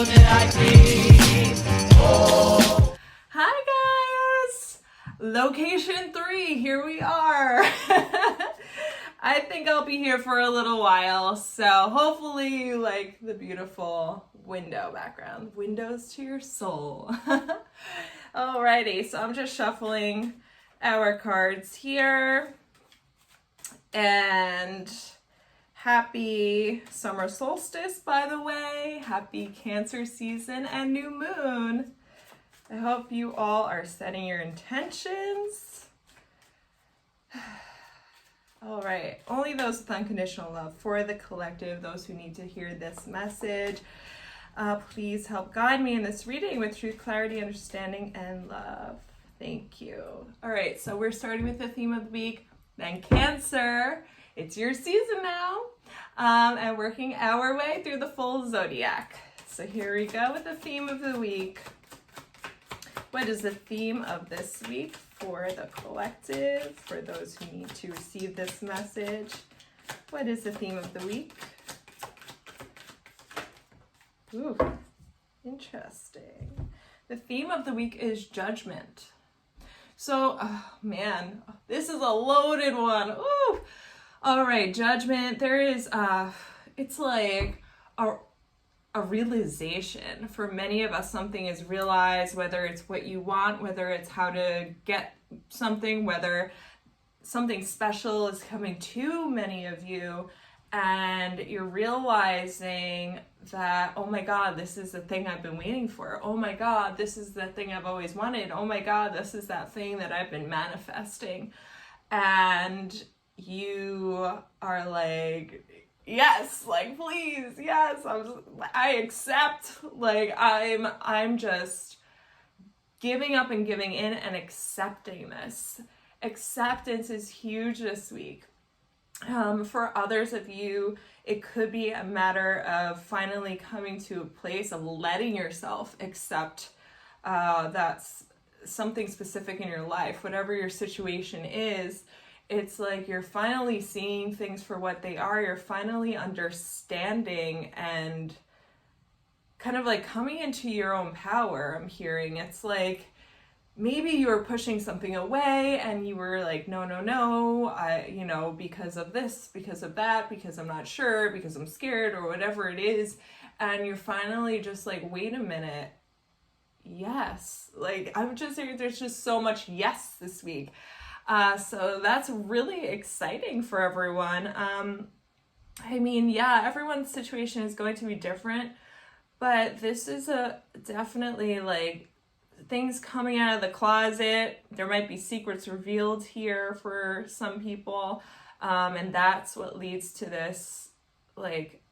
did I dream? Oh. Hi guys! Location 3, here we are. I think I'll be here for a little while, so hopefully you like the beautiful window background. Windows to your soul. Alrighty, so I'm just shuffling our cards here. And happy summer solstice, by the way. Happy Cancer season and new moon. I hope you all are setting your intentions. All right, only those with unconditional love for the collective, those who need to hear this message. Please help guide me in this reading with truth, clarity, understanding, and love. Thank you. All right, so we're starting with the theme of the week, then Cancer. It's your season now, and working our way through the full zodiac. So here we go with the theme of the week. What is the theme of this week for the collective, for those who need to receive this message? What is the theme of the week? Ooh, interesting. The theme of the week is judgment. So, oh man, this is a loaded one. Ooh. All right, judgment. There is, it's like a realization. For many of us, something is realized, whether it's what you want, whether it's how to get something, whether something special is coming to many of you, and you're realizing that, oh my God, this is the thing I've been waiting for. Oh my God, this is the thing I've always wanted. Oh my God, this is that thing that I've been manifesting. And you are like, yes, like, please, yes, I accept, like, I'm just giving up and giving in and accepting this. Acceptance is huge this week. For others of you, it could be a matter of finally coming to a place of letting yourself accept that's something specific in your life, whatever your situation is. It's like you're finally seeing things for what they are. You're finally understanding and kind of like coming into your own power. I'm hearing it's like maybe you were pushing something away and you were like, no, because of this, because of that, because I'm not sure, because I'm scared, or whatever it is. And you're finally just like, wait a minute. Yes. Like, I'm just saying, there's just so much yes this week. So that's really exciting for everyone. Everyone's situation is going to be different, but this is definitely like things coming out of the closet. There might be secrets revealed here for some people. And that's what leads to this, like,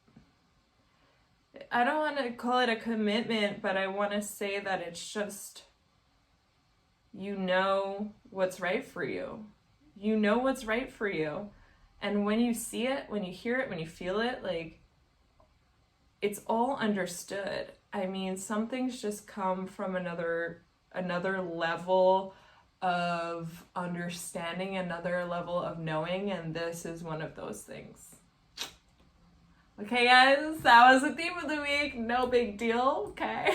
I don't want to call it a commitment, but I want to say that it's just, you know what's right for you. You know what's right for you. And when you see it, when you hear it, when you feel it, like, it's all understood. I mean, some things just come from another level of understanding, another level of knowing, and this is one of those things. Okay, guys, that was the theme of the week. No big deal, okay?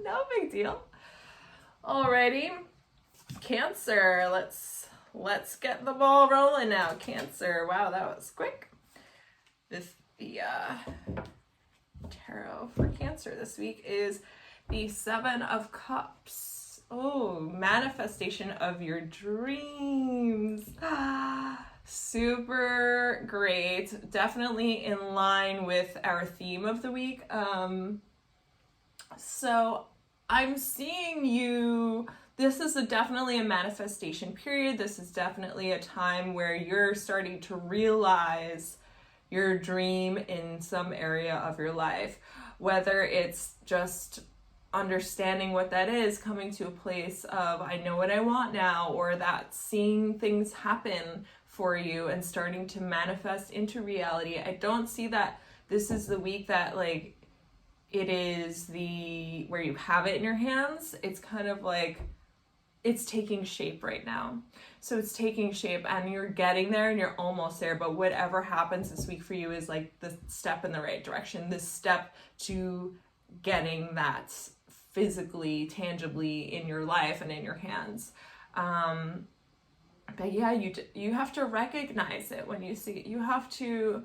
No big deal. Alrighty. Cancer, let's get the ball rolling now. Cancer, wow, that was quick. The tarot for Cancer this week is the 7 of Cups. Oh, manifestation of your dreams. Super great. Definitely in line with our theme of the week. So I'm seeing you. This is definitely a manifestation period. This is definitely a time where you're starting to realize your dream in some area of your life, whether it's just understanding what that is, coming to a place of, I know what I want now, or that seeing things happen for you and starting to manifest into reality. I don't see that this is the week that, like, it is where you have it in your hands. It's kind of like, it's taking shape right now. So it's taking shape and you're getting there and you're almost there. But whatever happens this week for you is like the step in the right direction, this step to getting that physically, tangibly in your life and in your hands. But yeah, you have to recognize it when you see it. You have to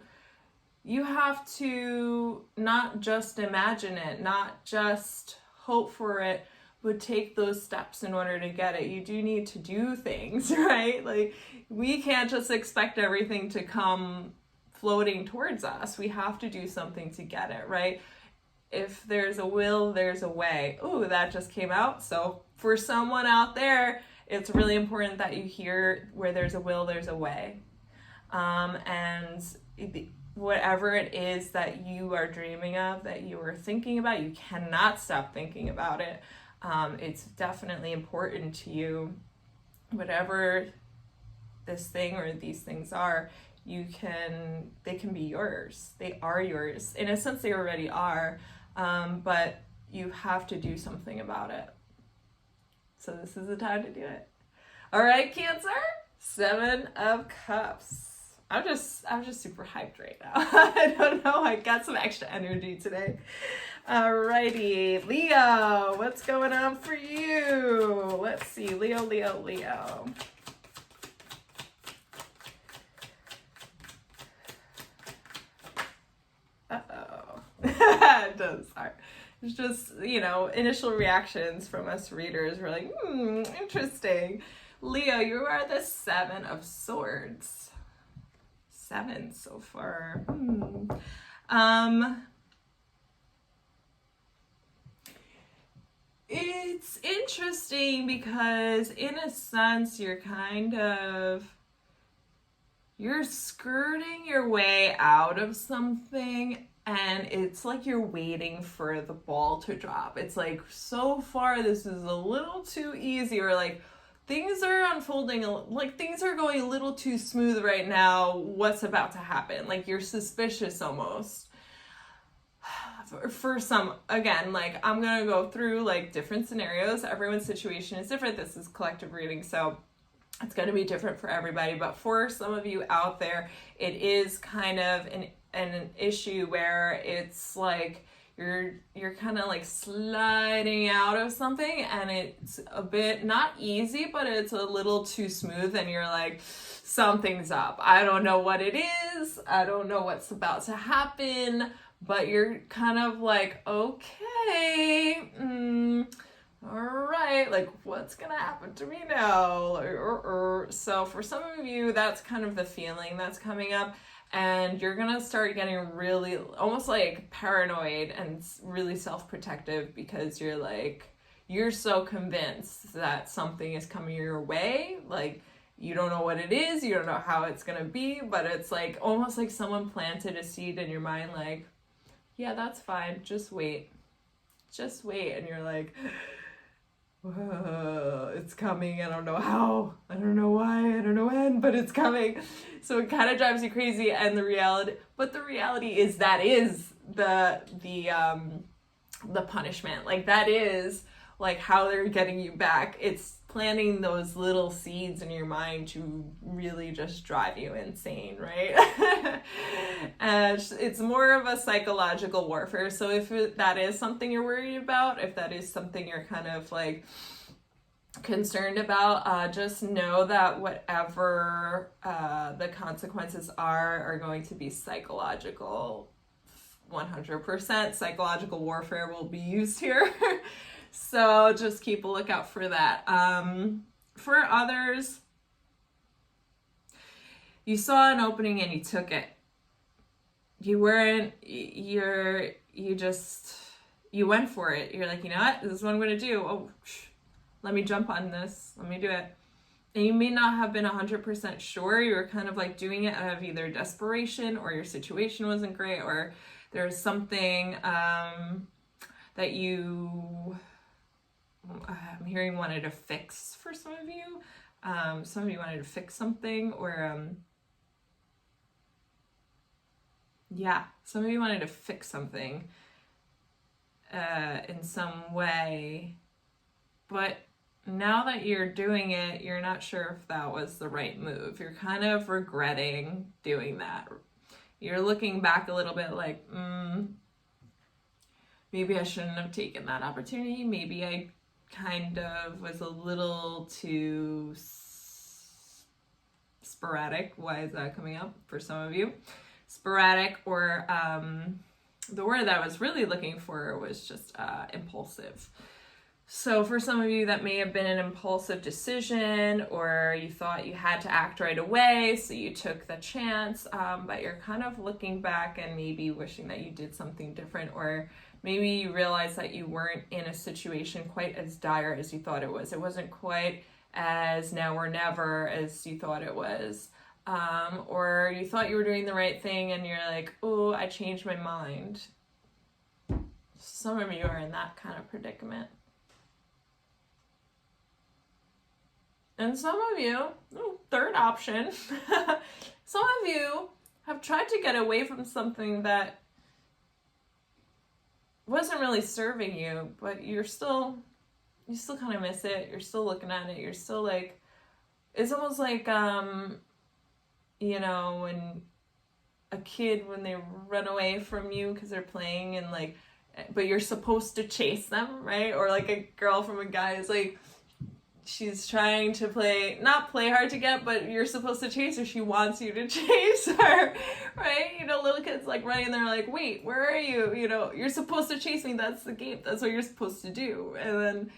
not just imagine it, not just hope for it, but take those steps in order to get it. You do need to do things, right? Like, we can't just expect everything to come floating towards us. We have to do something to get it, right? If there's a will, there's a way. Ooh, that just came out. So for someone out there, it's really important that you hear, where there's a will, there's a way. And whatever it is that you are dreaming of, that you are thinking about, you cannot stop thinking about it. It's definitely important to you. Whatever this thing or these things are, they can be yours. They are yours. In a sense, they already are, but you have to do something about it. So this is the time to do it. All right, Cancer, 7 of Cups. I'm just super hyped right now. I don't know, I got some extra energy today. Alrighty, Leo, what's going on for you? Let's see, Leo. Uh-oh. It does start. It's just, initial reactions from us readers. We're like, interesting. Leo, you are the 7 of Swords. 7 so far. It's interesting because in a sense you're skirting your way out of something, and it's like you're waiting for the ball to drop. It's like, so far this is a little too easy, or like things are unfolding, like things are going a little too smooth right now. What's about to happen? Like, you're suspicious almost. For some, again, like, I'm gonna go through like different scenarios. Everyone's situation is different. This is collective reading, so it's going to be different for everybody. But for some of you out there, it is kind of an issue where it's like you're kind of like sliding out of something, and it's a bit not easy, but it's a little too smooth, and you're like, something's up. I don't know what it is. I don't know what's about to happen, but you're kind of like, okay, all right, like, what's gonna happen to me now? So for some of you, that's kind of the feeling that's coming up, and you're gonna start getting really almost like paranoid and really self-protective, because you're so convinced that something is coming your way. Like, you don't know what it is, you don't know how it's gonna be, but it's like almost like someone planted a seed in your mind, like, yeah, that's fine, just wait, and you're like, whoa, it's coming. I don't know how, I don't know why, I don't know when, but it's coming. So it kind of drives you crazy. And the reality is that is the punishment. Like, that is like how they're getting you back. It's planting those little seeds in your mind to really just drive you insane, right? And it's more of a psychological warfare. So if that is something you're worried about, if that is something you're kind of like concerned about, just know that whatever the consequences are going to be psychological. 100% psychological warfare will be used here. So just keep a lookout for that. For others, you saw an opening and you took it. You went for it. You're like, you know what? This is what I'm going to do. Oh, let me jump on this. Let me do it. And you may not have been 100% sure. You were kind of like doing it out of either desperation, or your situation wasn't great, or there's something that you, I'm hearing, wanted to fix for some of you. Some of you wanted to fix something, or some of you wanted to fix something in some way, but now that you're doing it, you're not sure if that was the right move. You're kind of regretting doing that. You're looking back a little bit like, maybe I shouldn't have taken that opportunity. Maybe I kind of was a little too sporadic. Why is that coming up for some of you? Sporadic, or the word that I was really looking for was just impulsive. So for some of you, that may have been an impulsive decision, or you thought you had to act right away, so you took the chance, but you're kind of looking back and maybe wishing that you did something different, or maybe you realize that you weren't in a situation quite as dire as you thought it was. It wasn't quite as now or never as you thought it was. Or you thought you were doing the right thing and you're like, oh, I changed my mind. Some of you are in that kind of predicament. And some of you, third option, some of you have tried to get away from something that wasn't really serving you, but you still kind of miss it. You're still looking at it. You're still like, it's almost like, you know, when a kid, when they run away from you because they're playing and like, but you're supposed to chase them, right? Or like a girl from a guy is like, she's trying to not play hard to get, but you're supposed to chase her. She wants you to chase her, right? You know, little kids like running, they're like, wait, where are you? You know, you're supposed to chase me. That's the game. That's what you're supposed to do. And then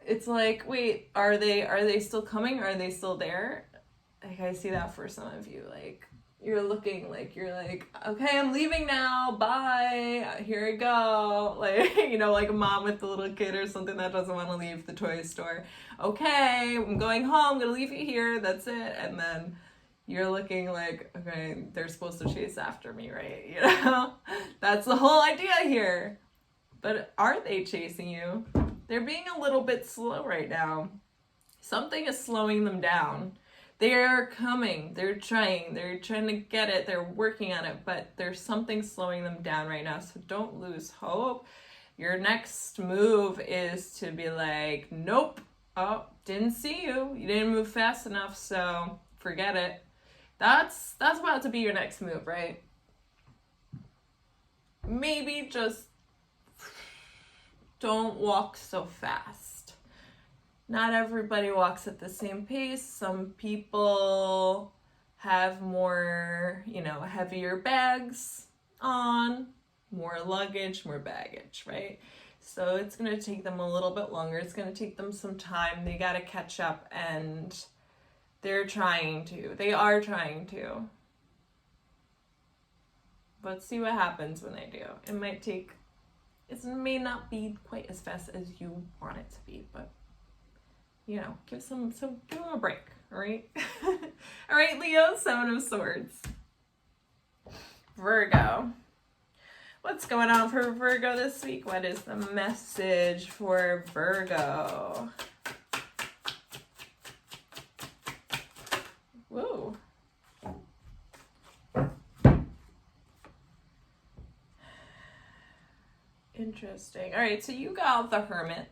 it's like, wait, are they still coming? Are they still there? Like, I see that for some of you. Like, you're looking like, you're like, okay, I'm leaving now. Bye. Here I go. Like, you know, like a mom with the little kid or something that doesn't want to leave the toy store. Okay, I'm going home. I'm going to leave you here. That's it. And then you're looking like, okay, they're supposed to chase after me, right? You know, that's the whole idea here. But are they chasing you? They're being a little bit slow right now. Something is slowing them down. They're coming, they're trying to get it, they're working on it, but there's something slowing them down right now, so don't lose hope. Your next move is to be like, nope, oh, didn't see you, you didn't move fast enough, so forget it. That's about to be your next move, right? Maybe just don't walk so fast. Not everybody walks at the same pace. Some people have more, you know, heavier bags on, more luggage, more baggage, right? So it's going to take them a little bit longer. It's going to take them some time. They got to catch up, and they are trying to. But see what happens when they do. It may not be quite as fast as you want it to be, but you know, give them a break, all right? All right, Leo, 7 of Swords. Virgo. What's going on for Virgo this week? What is the message for Virgo? Whoa. Interesting. All right, so you got the Hermit.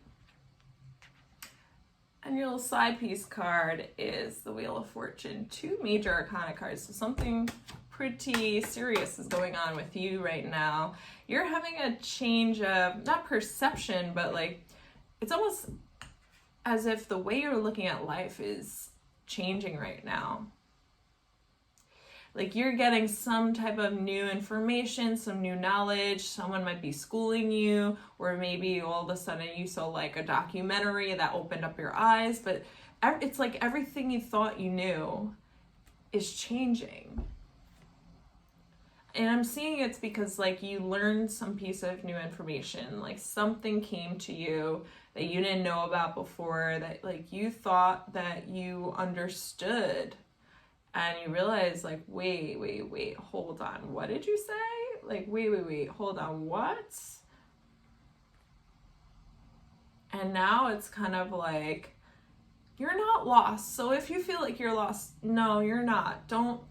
And your little side piece card is the Wheel of Fortune. 2 major arcana cards. So something pretty serious is going on with you right now. You're having a change of, not perception, but like, it's almost as if the way you're looking at life is changing right now. Like you're getting some type of new information, some new knowledge. Someone might be schooling you, or maybe all of a sudden you saw like a documentary that opened up your eyes. But it's like everything you thought you knew is changing. And I'm seeing it's because like you learned some piece of new information, like something came to you that you didn't know about before, that like you thought that you understood. And you realize, like, wait, hold on. What did you say? Like, wait, hold on, what? And now it's kind of like, you're not lost. So if you feel like you're lost, no, you're not. Don't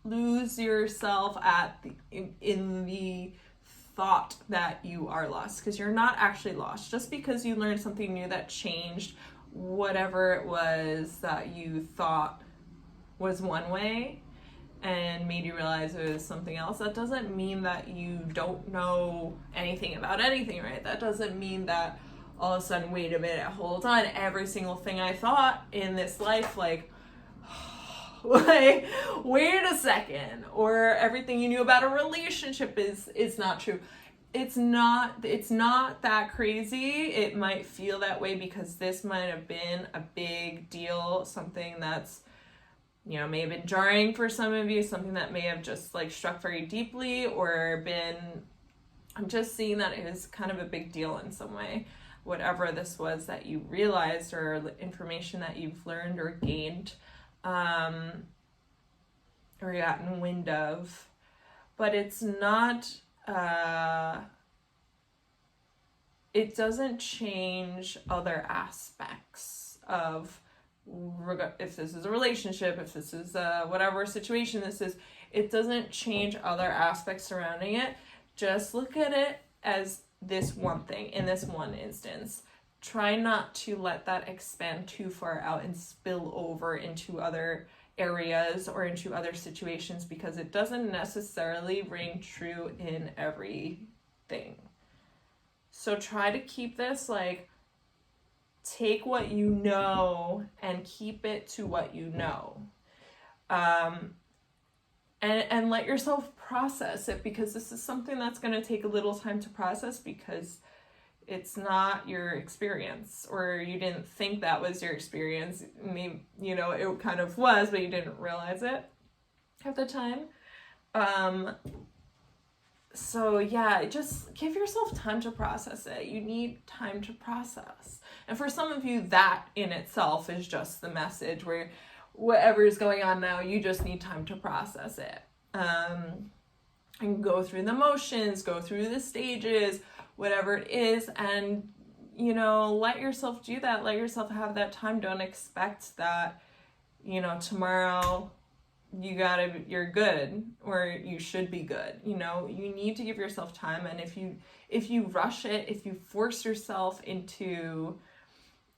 lose yourself in the thought that you are lost, because you're not actually lost. Just because you learned something new that changed whatever it was that you thought was one way, and made you realize it was something else, that doesn't mean that you don't know anything about anything, right? That doesn't mean that all of a sudden, wait a minute, hold on, every single thing I thought in this life, like wait a second, or everything you knew about a relationship is not true. It's not that crazy. It might feel that way because this might have been a big deal, something that's, you know, may have been jarring for some of you, something that may have just like struck very deeply, or been, I'm just seeing that it was kind of a big deal in some way, whatever this was that you realized, or information that you've learned or gained, or gotten wind of. But it's not, it doesn't change other aspects of, if this is a relationship, if this is whatever situation this is, it doesn't change other aspects surrounding it. Just look at it as this one thing in this one instance. Try not to let that expand too far out and spill over into other areas or into other situations, because it doesn't necessarily ring true in everything. So try to keep this like, take what you know and keep it to what you know. And let yourself process it, because this is something that's going to take a little time to process, because it's not your experience, or you didn't think that was your experience. Maybe, you know, it kind of was, but you didn't realize it at the time. So yeah, just give yourself time to process it. You need time to process. And for some of you, that in itself is just the message, where whatever is going on now, you just need time to process it. And go through the motions, go through the stages, whatever it is, and, you know, let yourself do that. Let yourself have that time. Don't expect that, you know, tomorrow you're good, or you should be good. You know, you need to give yourself time. And if you rush it, if you force yourself into,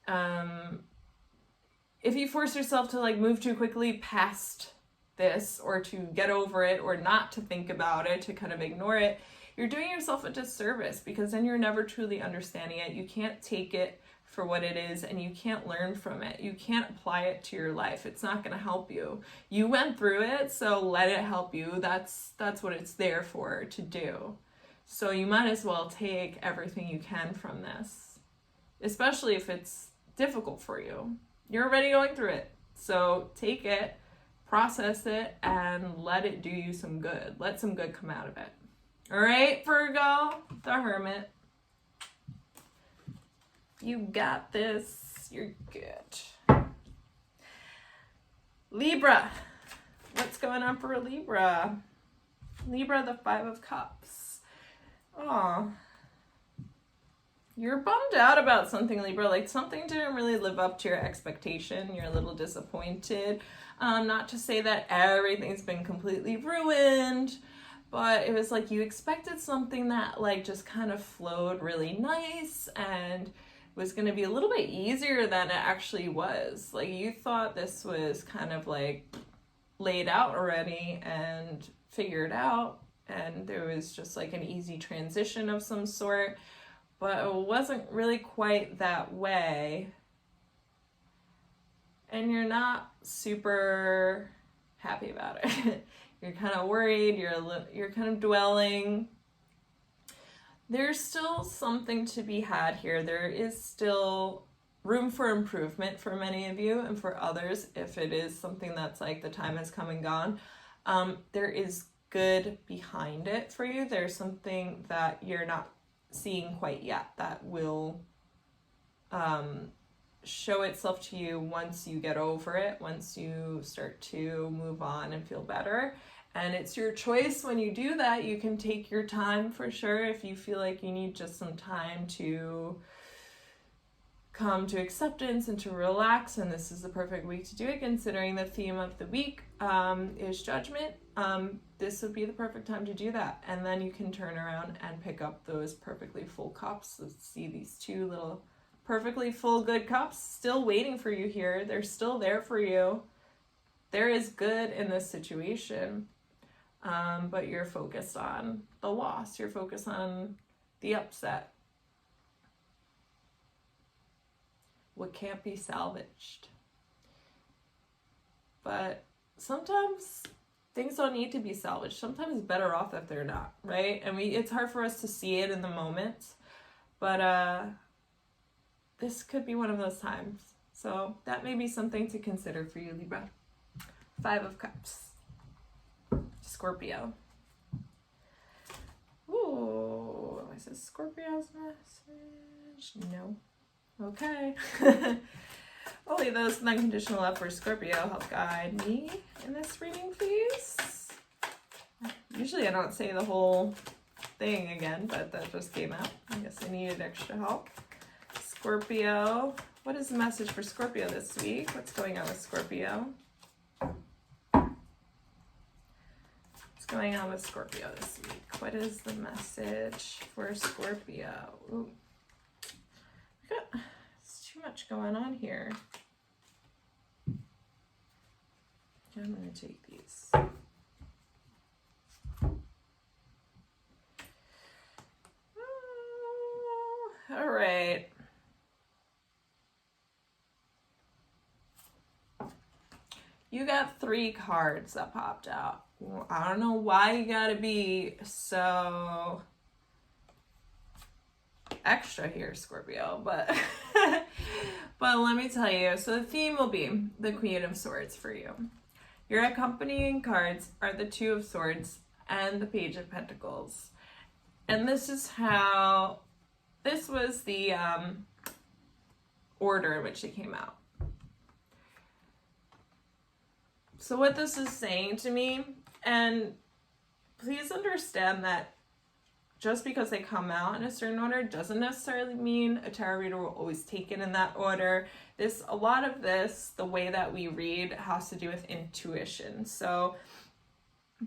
if you force yourself to like move too quickly past this, or to get over it, or not to think about it, to kind of ignore it, you're doing yourself a disservice, because then you're never truly understanding it. You can't take it for what it is, and you can't learn from it. You can't apply it to your life. It's not going to help you. You went through it, so let it help you. That's what it's there for, to do. So you might as well take everything you can from this, especially if it's difficult for you. You're already going through it. So take it, process it, and let it do you some good. Let some good come out of it. All right, Virgo, the Hermit. You got this. You're good. Libra. What's going on for Libra? Libra, the Five of Cups. Oh, you're bummed out about something, Libra. Like, something didn't really live up to your expectation. You're a little disappointed. Not to say that everything's been completely ruined, but it was like you expected something that like just kind of flowed really nice and was going to be a little bit easier than it actually was. Like, you thought this was kind of like laid out already and figured out, and there was just like an easy transition of some sort, but it wasn't really quite that way. And you're not super happy about it. You're kind of worried, you're kind of dwelling. There's still something to be had here. There is still room for improvement for many of you, and for others, if it is something that's like the time has come and gone, there is good behind it for you. There's something that you're not seeing quite yet that will show itself to you once you get over it, once you start to move on and feel better. And it's your choice when you do that. You can take your time for sure if you feel like you need just some time to come to acceptance and to relax. And this is the perfect week to do it, considering the theme of the week is judgment. This would be the perfect time to do that. And then you can turn around and pick up those perfectly full cups. Let's see these two little perfectly full good cups still waiting for you here. They're still there for you. there is good in this situation, but you're focused on the loss. You're focused on the upset. What can't be salvaged. But sometimes things don't need to be salvaged. Sometimes it's better off if they're not, right? And it's hard for us to see it in the moment, but this could be one of those times. So that may be something to consider for you, Libra. 5 of Cups. Scorpio. Ooh, is this Scorpio's message? No. Okay. Only those unconditional love for Scorpio help guide me in this reading, please. Usually I don't say the whole thing again, but that just came out. I guess I needed extra help. Scorpio. What is the message for Scorpio this week? What's going on with Scorpio? What's going on with Scorpio this week? What is the message for Scorpio? Ooh. There's too much going on here. I'm going to take these. All right. You got 3 cards that popped out. I don't know why you gotta be so extra here, Scorpio, but but let me tell you. So the theme will be the Queen of Swords for you. Your accompanying cards are the 2 of Swords and the Page of Pentacles. And this is how, this was the order in which it came out. So what this is saying to me, and please understand that just because they come out in a certain order doesn't necessarily mean a tarot reader will always take it in that order. A lot of this, the way that we read, has to do with intuition. So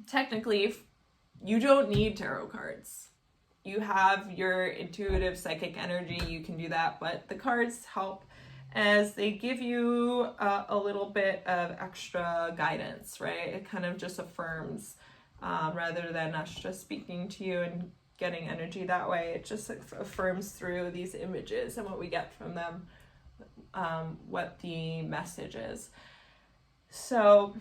technically, you don't need tarot cards. You have your intuitive psychic energy, you can do that, but the cards help as they give you a little bit of extra guidance, right? It kind of just affirms rather than us just speaking to you and getting energy that way. It just affirms through these images and what we get from them, what the message is. So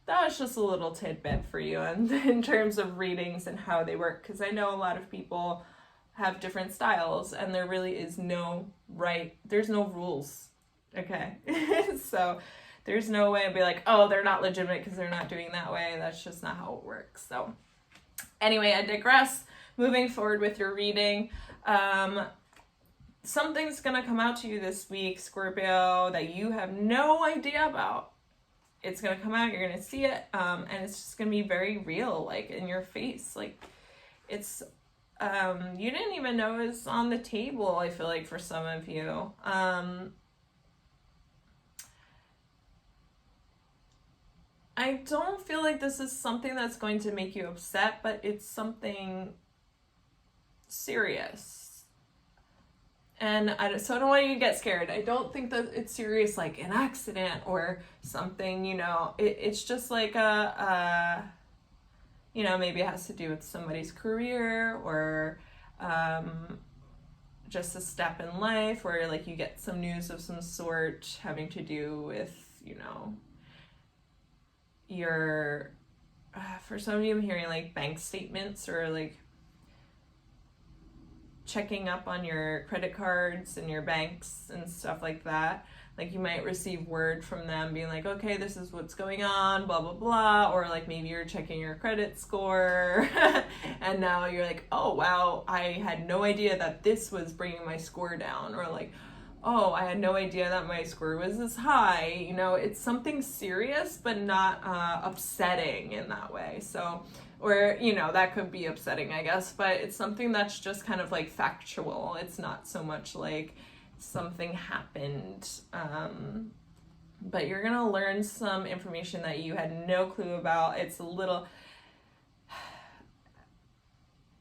that was just a little tidbit for you in terms of readings and how they work, because I know a lot of people have different styles and there really is there's no rules. Okay. So there's no way to be like, oh, they're not legitimate because they're not doing that way. That's just not how it works. So anyway, I digress. Moving forward with your reading. Something's going to come out to you this week, Scorpio, that you have no idea about. It's going to come out, you're going to see it, and it's just going to be very real, like in your face. Like it's, you didn't even know it was on the table, I feel like, for some of you. I don't feel like this is something that's going to make you upset, but it's something serious. And so I don't want you to get scared. I don't think that it's serious, like an accident or something, it's just like maybe it has to do with somebody's career or just a step in life where like you get some news of some sort having to do with, your, for some of you I'm hearing like bank statements or like checking up on your credit cards and your banks and stuff like that. Like you might receive word from them being like, okay, this is what's going on, blah, blah, blah. Or like maybe you're checking your credit score and now you're like, oh, wow, I had no idea that this was bringing my score down. Or like, oh, I had no idea that my score was this high. It's something serious, but not upsetting in that way. So, or, that could be upsetting, I guess, but it's something that's just kind of like factual. It's not so much like something happened. But you're going to learn some information that you had no clue about. It's a little,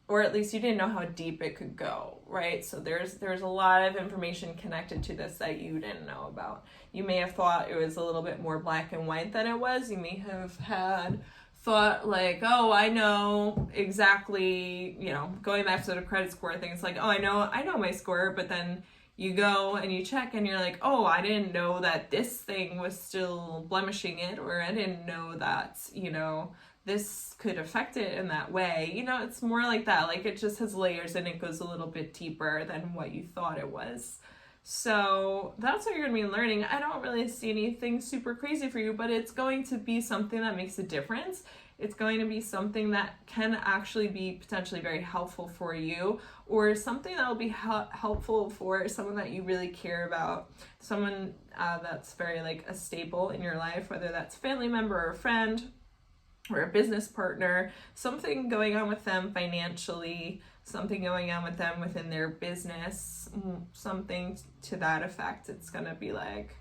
or at least you didn't know how deep it could go, right? So there's a lot of information connected to this that you didn't know about. You may have thought it was a little bit more black and white than it was. You may have had thought like, oh, I know exactly, you know, going back to the credit score thing, it's like, oh, I know my score, but then you go and you check and you're like, oh, I didn't know that this thing was still blemishing it, or I didn't know that, you know, this could affect it in that way. You know, it's more like that. Like, it just has layers and it goes a little bit deeper than what you thought it was. So that's what you're going to be learning. I don't really see anything super crazy for you, but it's going to be something that makes a difference. It's going to be something that can actually be potentially very helpful for you, or something that will be helpful for someone that you really care about, someone that's very like a staple in your life, whether that's a family member or a friend or a business partner, something going on with them financially, something going on with them within their business, something to that effect. It's going to be like,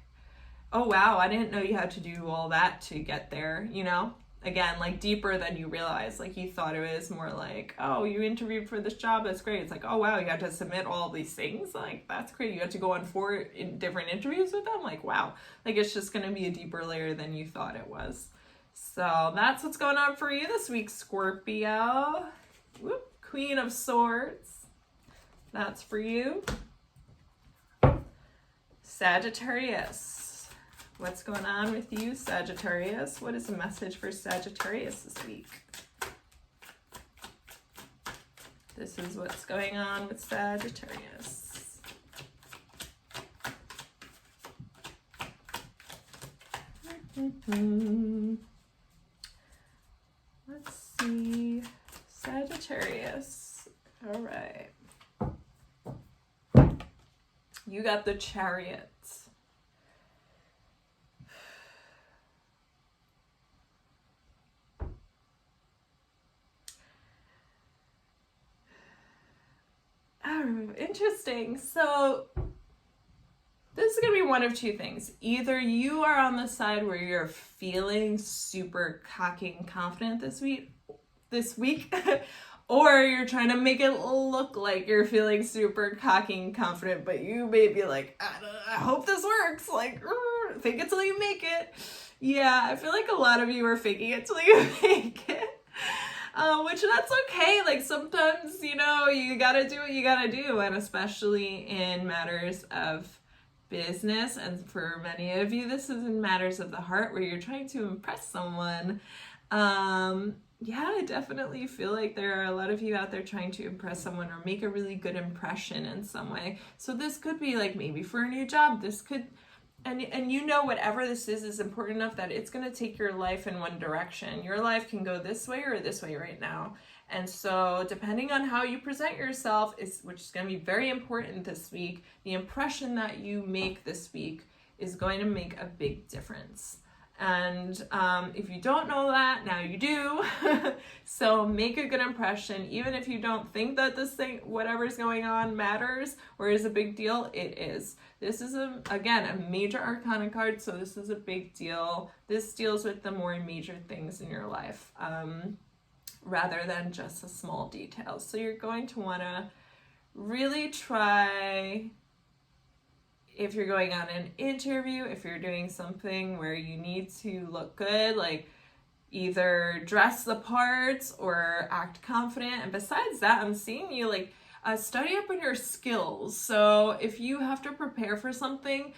oh, wow, I didn't know you had to do all that to get there, you know? Again, like deeper than you realize. Like, you thought it was more like, oh, you interviewed for this job, that's great. It's like, oh, wow, you had to submit all these things. Like, that's great. You had to go on 4 different interviews with them. Like, wow. Like, it's just going to be a deeper layer than you thought it was. So that's what's going on for you this week, Scorpio. Whoop, Queen of Swords. That's for you. Sagittarius. What's going on with you, Sagittarius? What is the message for Sagittarius this week? This is what's going on with Sagittarius. Let's see. Sagittarius. All right. You got the Chariot. Oh, interesting. So this is going to be one of two things. Either you are on the side where you're feeling super cocky and confident this week, or you're trying to make it look like you're feeling super cocky and confident, but you may be like, I hope this works. Like, fake it till you make it. Yeah, I feel like a lot of you are faking it till you make it. Which that's okay. Like, sometimes, you know, you gotta do what you gotta do, and especially in matters of business, and for many of you, this is in matters of the heart where you're trying to impress someone. Yeah, I definitely feel like there are a lot of you out there trying to impress someone or make a really good impression in some way. So this could be like maybe for a new job. This could, and you know, whatever this is important enough that it's going to take your life in one direction. Your life can go this way or this way right now. And so depending on how you present yourself, which is going to be very important this week, the impression that you make this week is going to make a big difference. And if you don't know that, now you do. So make a good impression, even if you don't think that this thing, whatever's going on, matters or is a big deal. It is. This is again a major arcana card, so this is a big deal. This deals with the more major things in your life, rather than just the small details. So you're going to want to really try, if you're going on an interview, if you're doing something where you need to look good, like either dress the part or act confident. And besides that, I'm seeing you like study up on your skills. So if you have to prepare for something,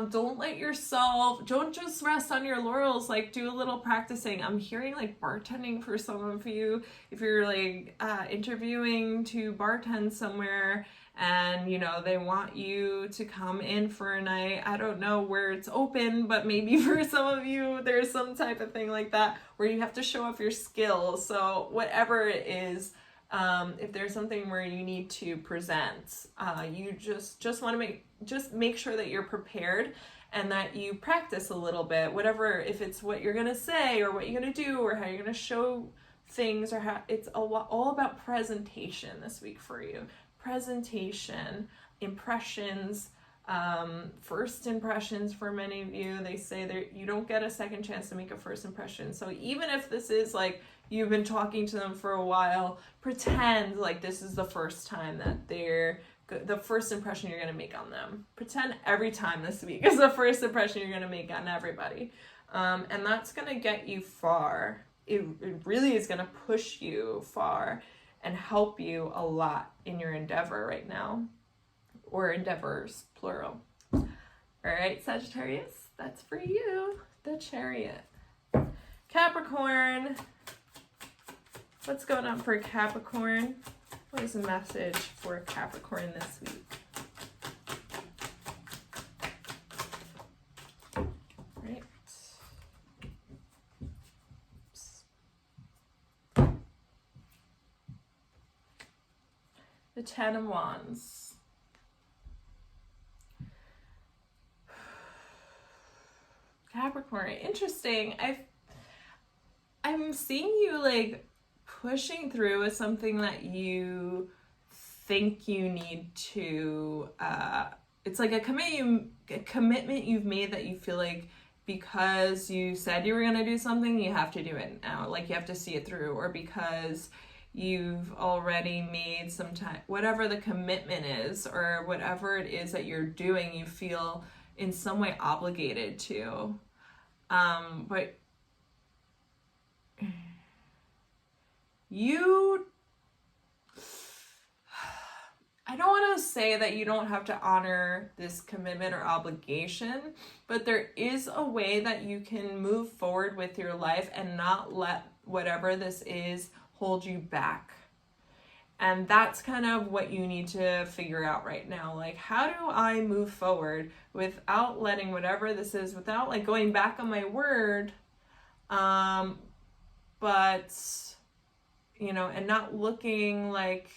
don't just rest on your laurels, like do a little practicing. I'm hearing like bartending for some of you. If you're like interviewing to bartend somewhere, and you know they want you to come in for a night, I don't know where it's open, but maybe for some of you there's some type of thing like that where you have to show off your skills. So whatever it is, if there's something where you need to present, you just want to make sure that you're prepared and that you practice a little bit, whatever, if it's what you're gonna say or what you're gonna do or how you're gonna show things, or how it's all about presentation this week for you. Presentation, impressions, first impressions for many of you. They say that you don't get a second chance to make a first impression. So even if this is like you've been talking to them for a while, pretend like this is the first time that the first impression you're going to make on them. Pretend every time this week is the first impression you're going to make on everybody. And that's going to get you far. It really is going to push you far and help you a lot in your endeavor right now. Or endeavors, plural. All right, Sagittarius, that's for you. The Chariot. Capricorn. What's going on for Capricorn? What is the message for Capricorn this week? Right. The Ten of Wands. Capricorn, interesting. I'm seeing you like pushing through with something that you think you need to. It's like a commitment you've made that you feel like because you said you were gonna do something, you have to do it now. Like you have to see it through, or because you've already made some time, whatever the commitment is, or whatever it is that you're doing, you feel in some way obligated to. But I don't want to say that you don't have to honor this commitment or obligation, but there is a way that you can move forward with your life and not let whatever this is hold you back. And that's kind of what you need to figure out right now. Like, how do I move forward without letting whatever this is, without like going back on my word, but, you know, and not looking like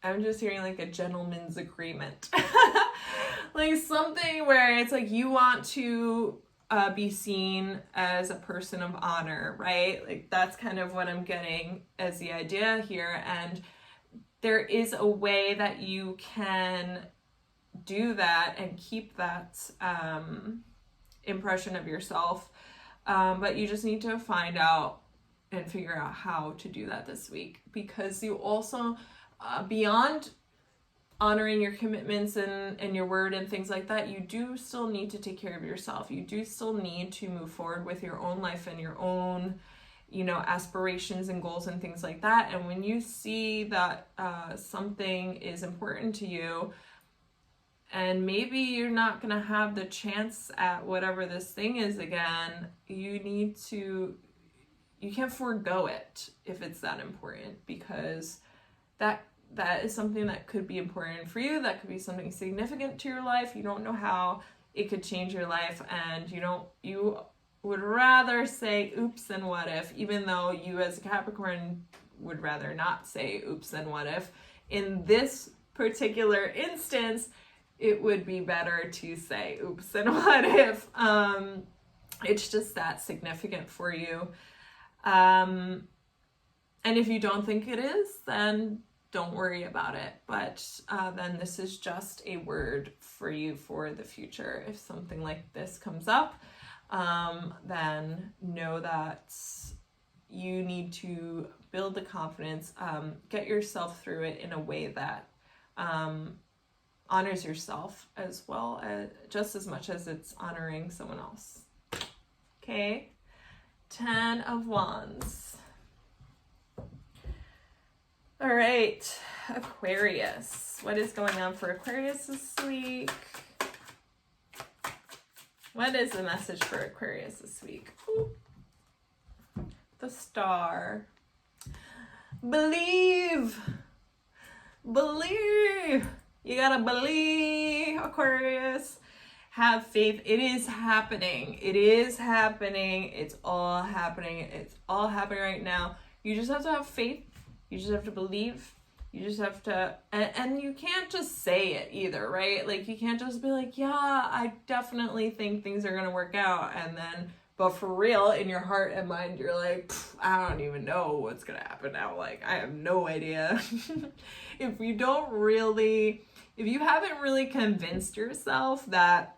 I'm just hearing like a gentleman's agreement. Like something where it's like you want to be seen as a person of honor, right? Like that's kind of what I'm getting as the idea here. And there is a way that you can do that and keep that impression of yourself. But you just need to find out and figure out how to do that this week, because you also, beyond honoring your commitments and your word and things like that, you do still need to take care of yourself. You do still need to move forward with your own life and your own, you know, aspirations and goals and things like that. And when you see that something is important to you, and maybe you're not going to have the chance at whatever this thing is again, you can't forego it if it's that important, because that is something that could be important for you. That could be something significant to your life. You don't know how it could change your life, and you would rather say oops and what if, even though you as a Capricorn would rather not say oops and what if. In this particular instance, it would be better to say oops and what if. It's just that significant for you. And if you don't think it is, then don't worry about it. But then this is just a word for you for the future. If something like this comes up, then know that you need to build the confidence, get yourself through it in a way that honors yourself as well, just as much as it's honoring someone else. Okay? 10 of Wands. All right, Aquarius. What is going on for Aquarius this week? What is the message for Aquarius this week? Ooh. The Star. Believe. Believe. You gotta believe, Aquarius. Have faith. It is happening. It is happening. It's all happening. It's all happening right now. You just have to have faith. You just have to believe. You just have to, and you can't just say it either, right? Like you can't just be like, yeah, I definitely think things are gonna work out, and then, but for real, in your heart and mind, you're like, I don't even know what's gonna happen now. Like I have no idea. If you haven't really convinced yourself that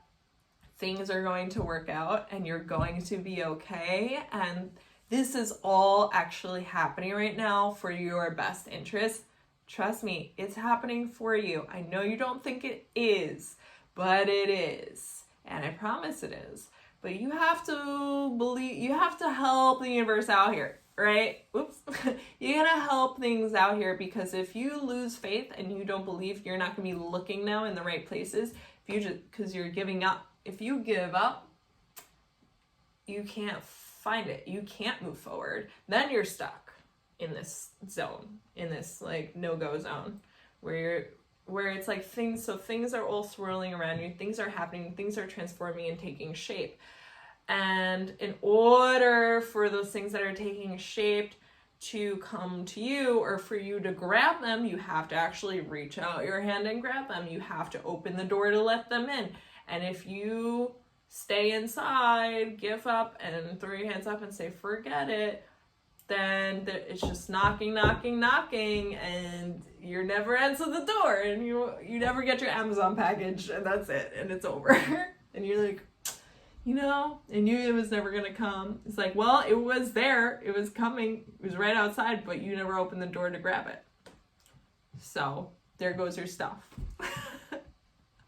things are going to work out and you're going to be okay. And this is all actually happening right now for your best interest. Trust me, it's happening for you. I know you don't think it is, but it is. And I promise it is. But you have to believe, you have to help the universe out here, right? Oops. You gotta help things out here, because if you lose faith and you don't believe, you're not gonna be looking now in the right places. If you just, because you're giving up. If you give up, you can't find it. You can't move forward. Then you're stuck in this zone, in this like no-go zone where it's like things are all swirling around you, things are happening, things are transforming and taking shape. And in order for those things that are taking shape to come to you, or for you to grab them, you have to actually reach out your hand and grab them. You have to open the door to let them in. And if you stay inside, give up, and throw your hands up and say, forget it, then it's just knocking, and you never answer the door, and you never get your Amazon package, and that's it, and it's over. And you're like, I knew it was never gonna come. It's like, well, it was there, it was coming, it was right outside, but you never opened the door to grab it. So there goes your stuff.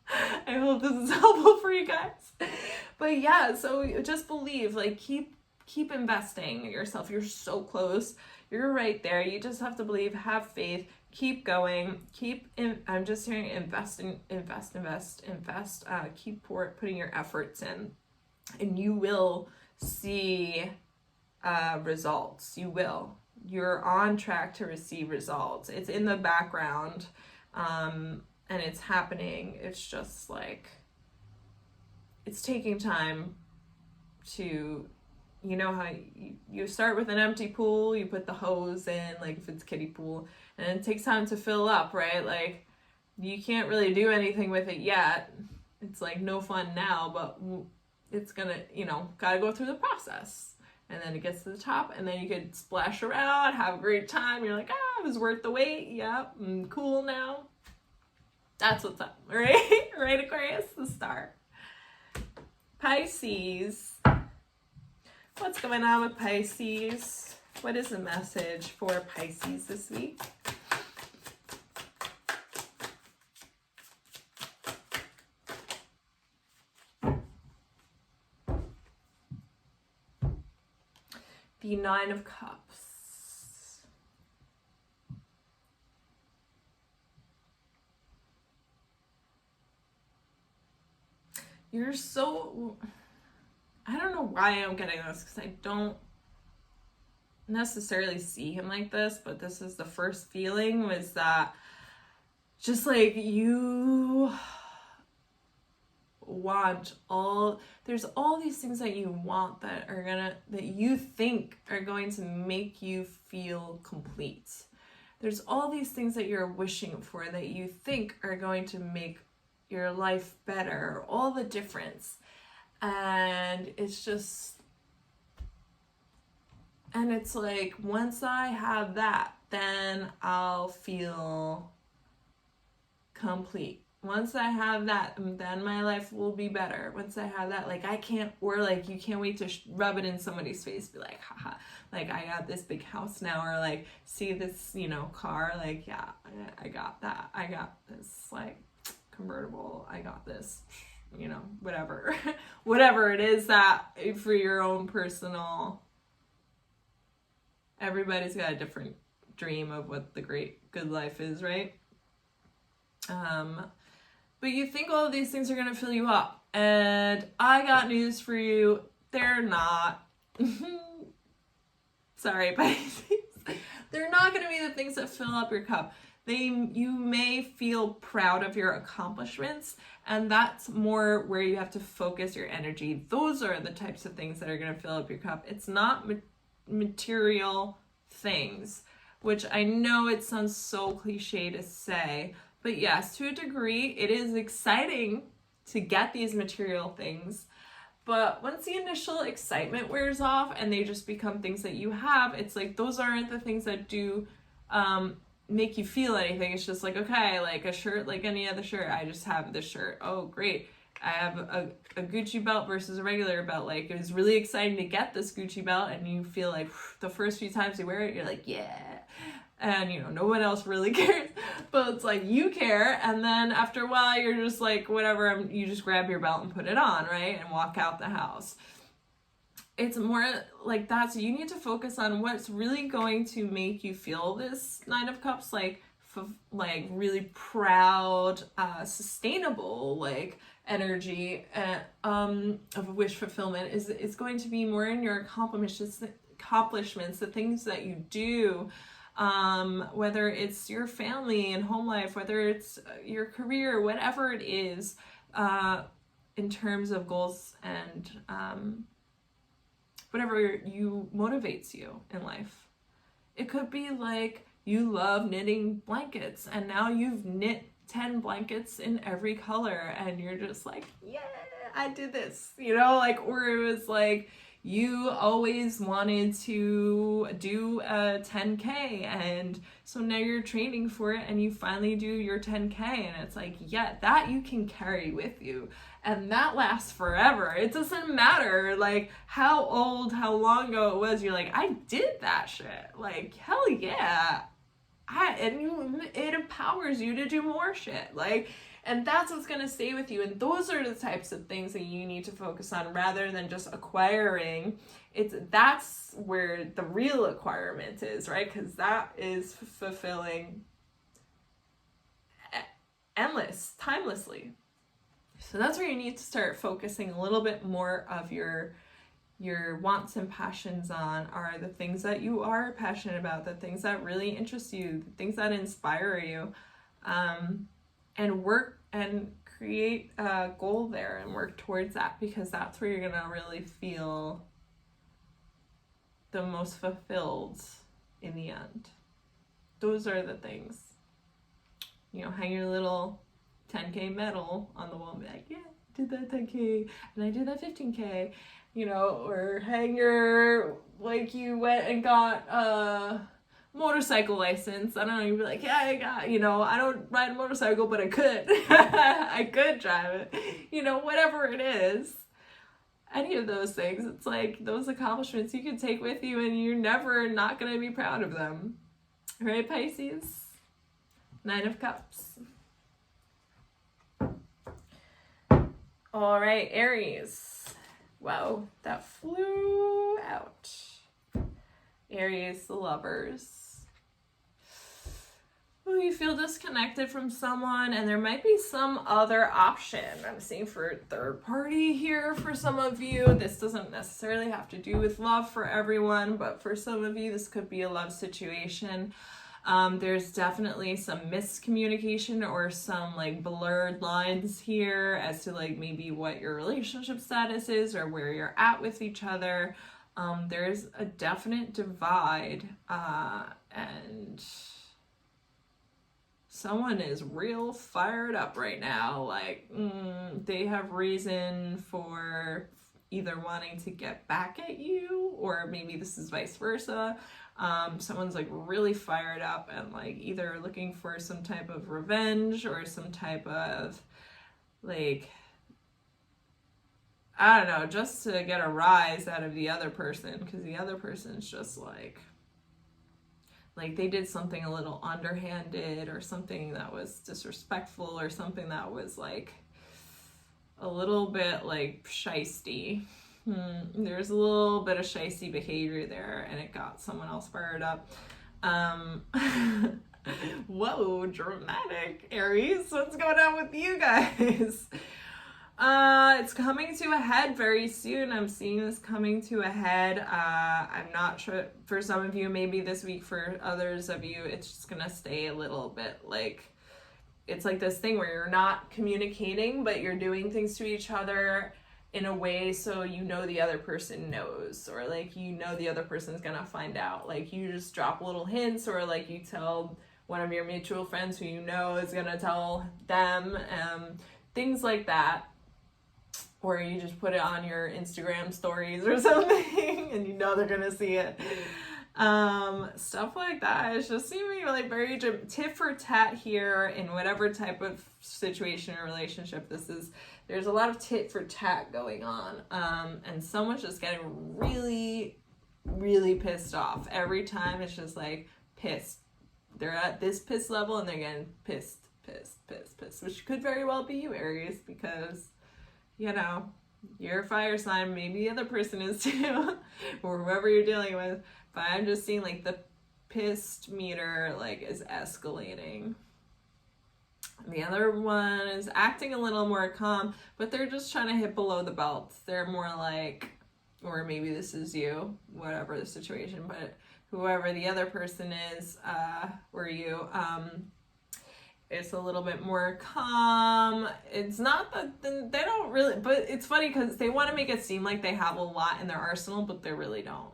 I hope this is helpful for you guys. But yeah, so just believe, like, keep investing in yourself. You're so close. You're right there. You just have to believe, have faith, keep going, I'm just hearing invest. Keep putting your efforts in, and you will see results. You will. You're on track to receive results. It's in the background, and it's happening. It's just like, it's taking time to, how you start with an empty pool, you put the hose in, like if it's kiddie pool, and it takes time to fill up, right? Like, you can't really do anything with it yet. It's like no fun now, but it's gonna, gotta go through the process. And then it gets to the top, and then you could splash around, have a great time. You're like, it was worth the wait. Yep, I'm cool now. That's what's up, right? Right, Aquarius, the star. Pisces. What's going on with Pisces? What is the message for Pisces this week? The Nine of Cups. You're so... I don't know why I'm getting this, because I don't necessarily see him like this, but this is the first feeling, was that just like you want there's all these things that you want that you think are going to make you feel complete. There's all these things that you're wishing for that you think are going to make your life better, all the difference. And it's just, and it's like, once I have that, then I'll feel complete. Once I have that, then my life will be better. Once I have that, like, you can't wait to rub it in somebody's face, be like, haha, like, I got this big house now, or like, see this, car, like, yeah, I got that. I got this, like, convertible. I got this. Whatever. Whatever it is that for your own personal, everybody's got a different dream of what the good life is, right? But you think all of these things are going to fill you up, and I got news for you. They're not. Sorry, Pisces. They're not going to be the things that fill up your cup. You may feel proud of your accomplishments, and that's more where you have to focus your energy. Those are the types of things that are going to fill up your cup. It's not material things, which I know it sounds so cliche to say, but yes, to a degree, it is exciting to get these material things. But once the initial excitement wears off and they just become things that you have, it's like, those aren't the things that do make you feel anything. It's just like, okay, like a shirt, like any other shirt, I just have this shirt. Oh, great. I have a Gucci belt versus a regular belt. Like, it was really exciting to get this Gucci belt, and you feel like the first few times you wear it, you're like, yeah. And, you know, no one else really cares, but it's like, you care. And then after a while, you're just like, whatever, you just grab your belt and put it on, right? And walk out the house. It's more like that. So you need to focus on what's really going to make you feel this Nine of Cups, like really proud, sustainable, like energy of wish fulfillment is going to be more in your accomplishments, the things that you do, whether it's your family and home life, whether it's your career, whatever it is, in terms of goals and whatever you motivates you in life. It could be like you love knitting blankets, and now you've knit 10 blankets in every color, and you're just like, yeah, I did this, you know, like, or it was like you always wanted to do a 10K, and so now you're training for it, and you finally do your 10K, and it's like, yeah, that you can carry with you, and that lasts forever. It doesn't matter like how old, how long ago it was, you're like, I did that shit, like, hell yeah. It empowers you to do more shit, like, and that's what's going to stay with you. And those are the types of things that you need to focus on rather than just acquiring. That's where the real acquirement is, right? Because that is fulfilling timelessly. So that's where you need to start focusing a little bit more of your wants and passions on, are the things that you are passionate about, the things that really interest you, the things that inspire you, and work and create a goal there and work towards that, because that's where you're gonna really feel the most fulfilled in the end. Those are the things. You know, hang your little 10K medal on the wall and be like, yeah, I did that 10K and I did that 15K. You know, or hang your, like, you went and got a motorcycle license. I don't know, you'd be like, yeah, I got, you know, I don't ride a motorcycle, but I could. I could drive it. You know, whatever it is. Any of those things, it's like those accomplishments you can take with you, and you're never not going to be proud of them. Right, Pisces? Nine of Cups. All right, Aries. Wow, that flew out. Aries, the Lovers. Oh, you feel disconnected from someone, and there might be some other option. I'm seeing for third party here for some of you. This doesn't necessarily have to do with love for everyone, but for some of you, this could be a love situation. There's definitely some miscommunication or some like blurred lines here as to like maybe what your relationship status is or where you're at with each other. There's a definite divide, and someone is real fired up right now. Like, they have reason for either wanting to get back at you, or maybe this is vice versa. Someone's like really fired up and like either looking for some type of revenge or some type of like, I don't know, just to get a rise out of the other person, because the other person's just like they did something a little underhanded or something that was disrespectful or something that was like a little bit like shysty. There's a little bit of shysty behavior there, and it got someone else fired up. Whoa, dramatic, Aries. What's going on with you guys? It's coming to a head very soon. I'm seeing this coming to a head. I'm not sure, for some of you, maybe this week. For others of you, it's just gonna stay a little bit like, it's like this thing where you're not communicating, but you're doing things to each other in a way so you know the other person knows, or like you know the other person's gonna find out. Like you just drop little hints, or like you tell one of your mutual friends who you know is gonna tell them, things like that. Or you just put it on your Instagram stories or something and you know they're gonna see it. Stuff like that. It's just seeming like very tit for tat here in whatever type of situation or relationship this is. There's a lot of tit for tat going on, and someone's just getting really, really pissed off every time. It's just like pissed. They're at this piss level and they're getting pissed, which could very well be you, Aries, because, you know, you're a fire sign, maybe the other person is too, or whoever you're dealing with, but I'm just seeing like the pissed meter like is escalating. The other one is acting a little more calm, but they're just trying to hit below the belt. They're more like, or maybe this is you, whatever the situation, but whoever the other person is, or you, it's a little bit more calm. It's not that they don't really, but it's funny because they want to make it seem like they have a lot in their arsenal, but they really don't.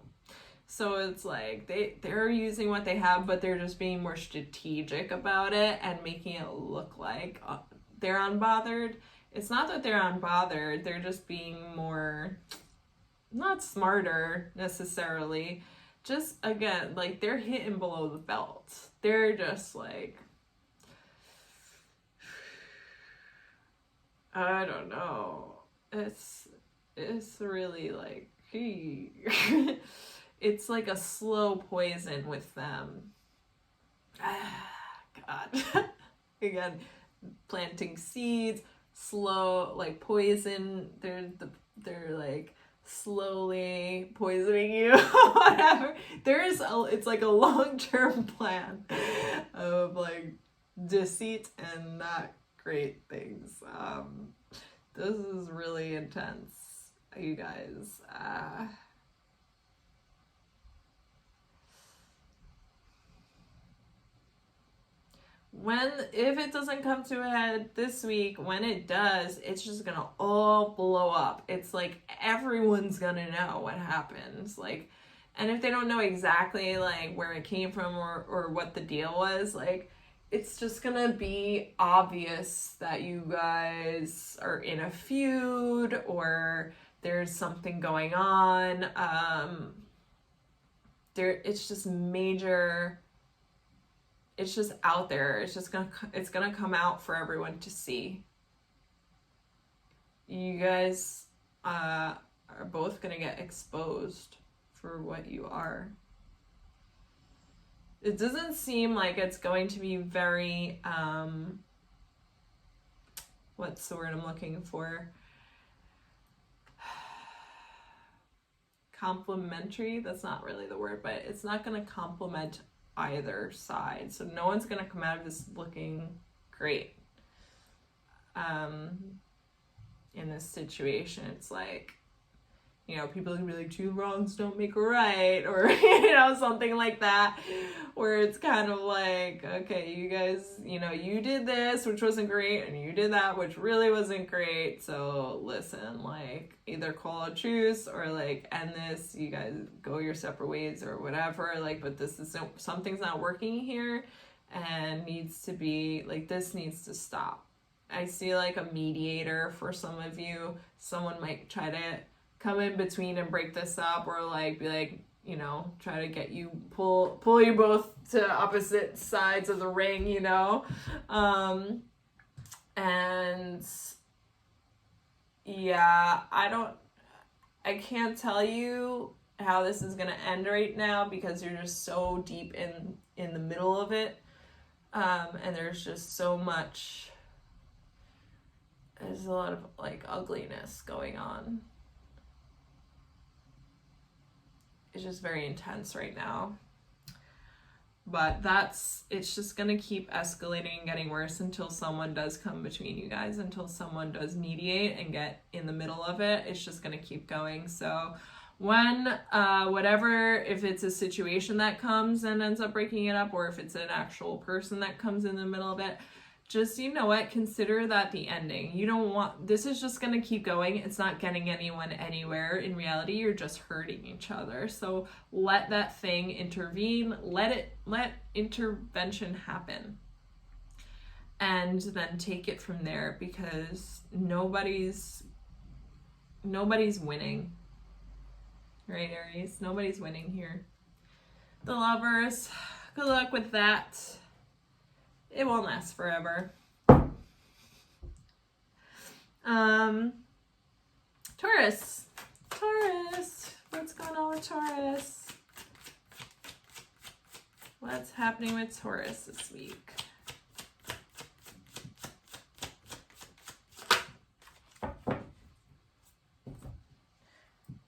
So it's like they're using what they have, but they're just being more strategic about it and making it look like they're unbothered. It's not that they're unbothered. They're just being more, not smarter necessarily. Just, again, like they're hitting below the belt. They're just like, I don't know. It's really like, it's like a slow poison with them. God. Again, planting seeds, slow, like poison. They're like slowly poisoning you. Whatever. It's like a long-term plan of like deceit and not great things. This is really intense, you guys. If it doesn't come to a head this week, when it does, it's just gonna all blow up. It's like everyone's gonna know what happens. Like, and if they don't know exactly like where it came from or what the deal was, like it's just gonna be obvious that you guys are in a feud or there's something going on. It's just major. It's just out there. It's gonna come out for everyone to see. You guys are both gonna get exposed for what you are. It doesn't seem like it's going to be very, what's the word I'm looking for? Complimentary? That's not really the word, but it's not going to complement either side. So no one's going to come out of this looking great. In this situation, it's like, you know, people can be like, two wrongs don't make a right, or, you know, something like that, where it's kind of like, okay, you guys, you know, you did this, which wasn't great, and you did that, which really wasn't great, so listen, like, either call a truce, or, like, end this, you guys go your separate ways, or whatever, like, but this is, something's not working here, and needs to be, like, this needs to stop. I see, like, a mediator for some of you. Someone might try to come in between and break this up, or like be like, you know, try to get you pull you both to opposite sides of the ring, you know. And yeah, I can't tell you how this is gonna end right now because you're just so deep in the middle of it, and there's just so much. There's a lot of like ugliness going on. It's just very intense right now. But it's just gonna keep escalating and getting worse until someone does come between you guys, until someone does mediate and get in the middle of it. It's just gonna keep going. So when, if it's a situation that comes and ends up breaking it up, or if it's an actual person that comes in the middle of it, just, you know what, consider that the ending. You don't want, this is just going to keep going. It's not getting anyone anywhere. In reality, you're just hurting each other. So let that thing intervene. Let intervention happen. And then take it from there, because nobody's winning. Right, Aries? Nobody's winning here. The Lovers, good luck with that. It won't last forever. Taurus. Taurus. What's going on with Taurus? What's happening with Taurus this week?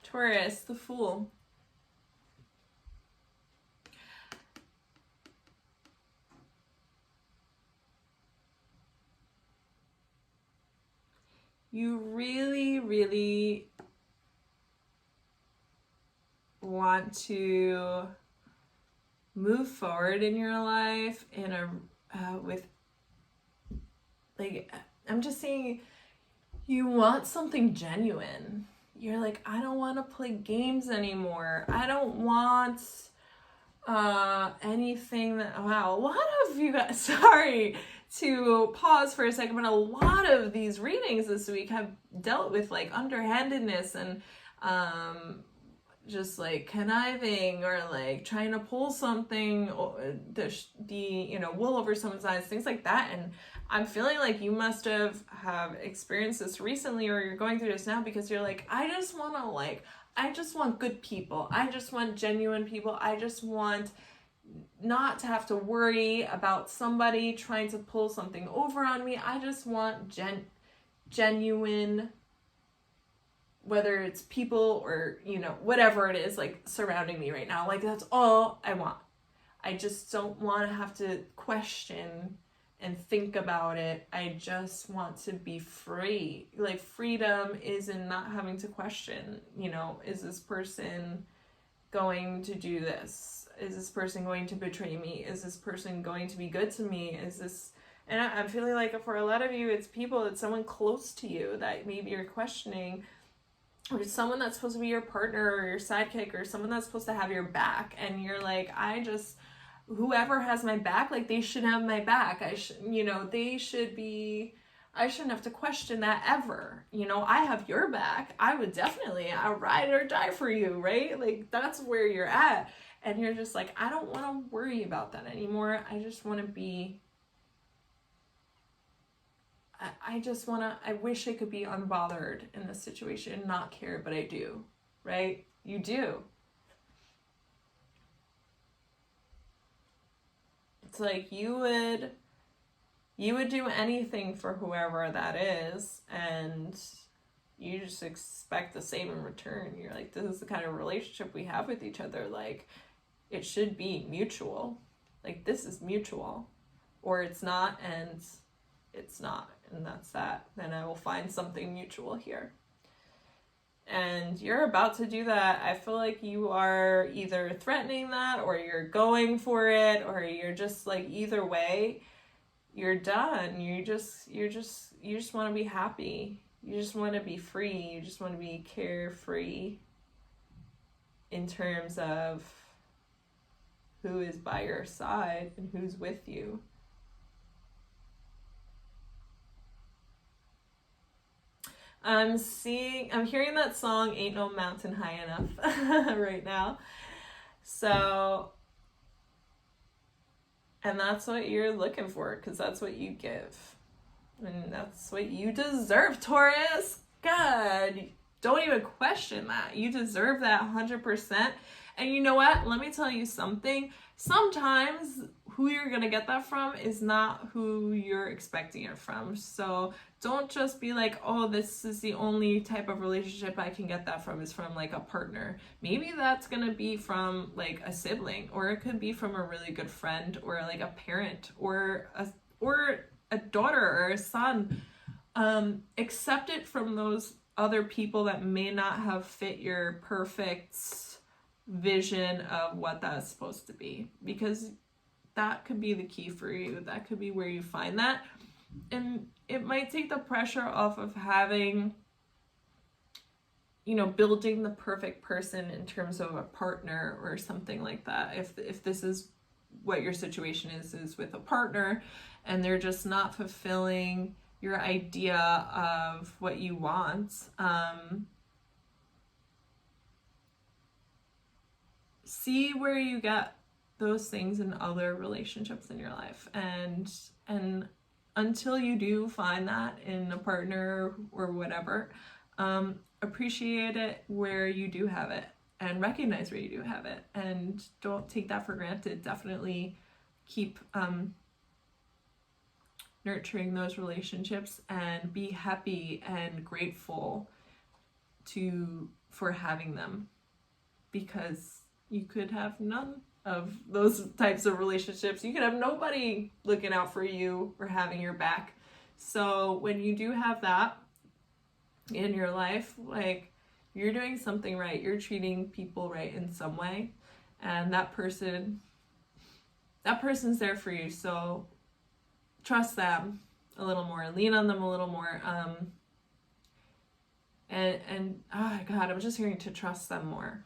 Taurus, the Fool. You really, really want to move forward in your life in a with, like, I'm just saying, you want something genuine. You're like, I don't want to play games anymore. I don't want anything that, wow, a lot of you guys, sorry to pause for a second, but a lot of these readings this week have dealt with like underhandedness and just like conniving or like trying to pull something, the wool over someone's eyes, things like that. And I'm feeling like you must have experienced this recently, or you're going through this now, because you're like, I just want good people. I just want genuine people. I just want not to have to worry about somebody trying to pull something over on me. I just want genuine, whether it's people or, whatever it is, like, surrounding me right now. Like, that's all I want. I just don't want to have to question and think about it. I just want to be free. Like, freedom is in not having to question, is this person going to do this? Is this person going to betray me? Is this person going to be good to me? And I'm feeling like for a lot of you, it's people, it's someone close to you that maybe you're questioning, or someone that's supposed to be your partner or your sidekick, or someone that's supposed to have your back. And you're like, whoever has my back, like, they should have my back. They should be, I shouldn't have to question that ever. I have your back. I would definitely, I'll ride or die for you, right? Like, that's where you're at. And you're just like, I don't want to worry about that anymore. I just want to be, I wish I could be unbothered in this situation, not care, but I do, right? You do. It's like you would do anything for whoever that is, and you just expect the same in return. You're like, this is the kind of relationship we have with each other. Like, it should be mutual. Like, this is mutual, or it's not, and it's not, and that's that. Then I will find something mutual here. And you're about to do that. I feel like you are either threatening that, or you're going for it, or you're just like, either way, you're done. You just want to be happy. You just want to be free. You just want to be carefree in terms of who is by your side and who's with you. I'm hearing that song, Ain't No Mountain High Enough, right now. So, and that's what you're looking for, because that's what you give. And that's what you deserve, Taurus. God, don't even question that. You deserve that 100%. And you know what? Let me tell you something. Sometimes who you're going to get that from is not who you're expecting it from. So don't just be like, oh, this is the only type of relationship I can get that from, is from like a partner. Maybe that's going to be from like a sibling, or it could be from a really good friend, or like a parent, or a daughter or a son. Accept it from those other people that may not have fit your perfect vision of what that's supposed to be, because that could be the key for you. That could be where you find that. And it might take the pressure off of having, building the perfect person in terms of a partner or something like that. If this is what your situation is with a partner, and they're just not fulfilling your idea of what you want, see where you get those things in other relationships in your life. And until you do find that in a partner or whatever, appreciate it where you do have it and recognize where you do have it, and don't take that for granted. Definitely keep nurturing those relationships and be happy and grateful for having them, because you could have none of those types of relationships. You could have nobody looking out for you or having your back. So when you do have that in your life, like, you're doing something right. You're treating people right in some way, and that person's there for you. So trust them a little more, lean on them a little more, and oh God, I'm just hearing to trust them more.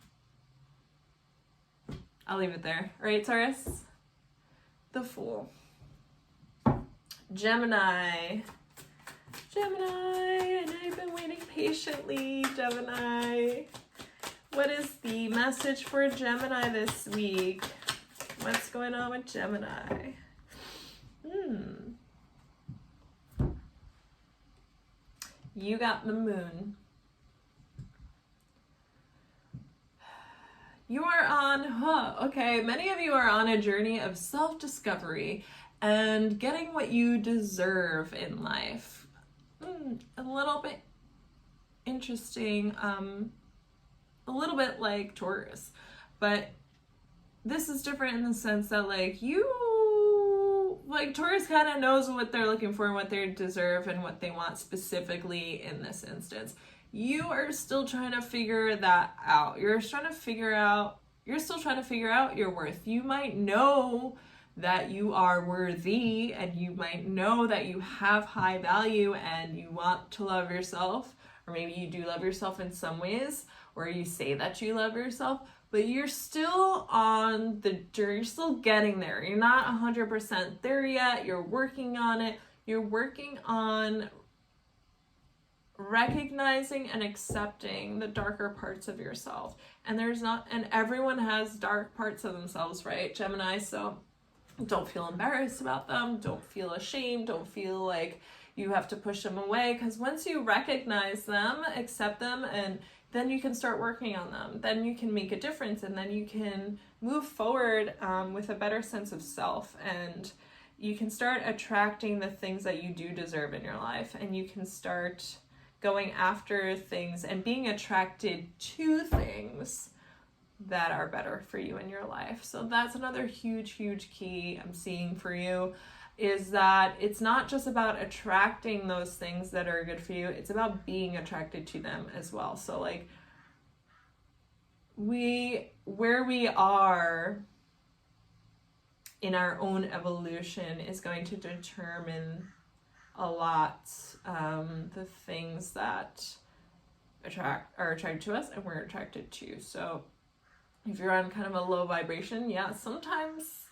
I'll leave it there. All right, Taurus? The Fool. Gemini. Gemini, and I've been waiting patiently, Gemini. What is the message for Gemini this week? What's going on with Gemini? You got the Moon. You are on, okay, many of you are on a journey of self-discovery and getting what you deserve in life. A little bit interesting, a little bit like Taurus, but this is different in the sense that, like, Taurus kind of knows what they're looking for and what they deserve and what they want specifically in this instance. You are still trying to figure that out. You're still trying to figure out your worth. You might know that you are worthy, and you might know that you have high value and you want to love yourself, or maybe you do love yourself in some ways, or you say that you love yourself, but you're still on the journey. You're still getting there. You're not 100% there yet. You're working on it. You're working on recognizing and accepting the darker parts of yourself. And everyone has dark parts of themselves, right, Gemini? So don't feel embarrassed about them. Don't feel ashamed. Don't feel like you have to push them away, because once you recognize them, accept them, and then you can start working on them. Then you can make a difference, and then you can move forward with a better sense of self, and you can start attracting the things that you do deserve in your life, and you can start going after things and being attracted to things that are better for you in your life. So that's another huge, huge key I'm seeing for you, is that it's not just about attracting those things that are good for you, it's about being attracted to them as well. So like, where we are in our own evolution is going to determine a lot the things that are attracted to us and we're attracted to. So if you're on kind of a low vibration, sometimes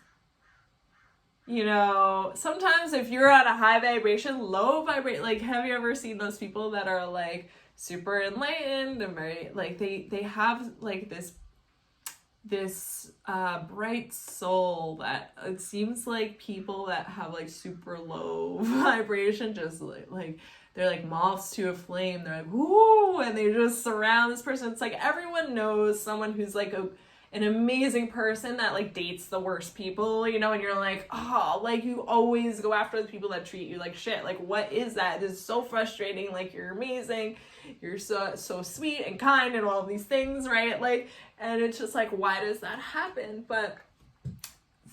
if you're on a high vibration, like, have you ever seen those people that are like super enlightened and very, like, they have like this bright soul that it seems like people that have like super low vibration, just like they're like moths to a flame. They're like, whoo, and they just surround this person. It's like everyone knows someone who's like an amazing person that like dates the worst people, and you're like, oh, like, you always go after the people that treat you like shit. Like, what is that? This is so frustrating. Like, you're amazing. You're so sweet and kind and all of these things, right? Like, and it's just like, why does that happen? But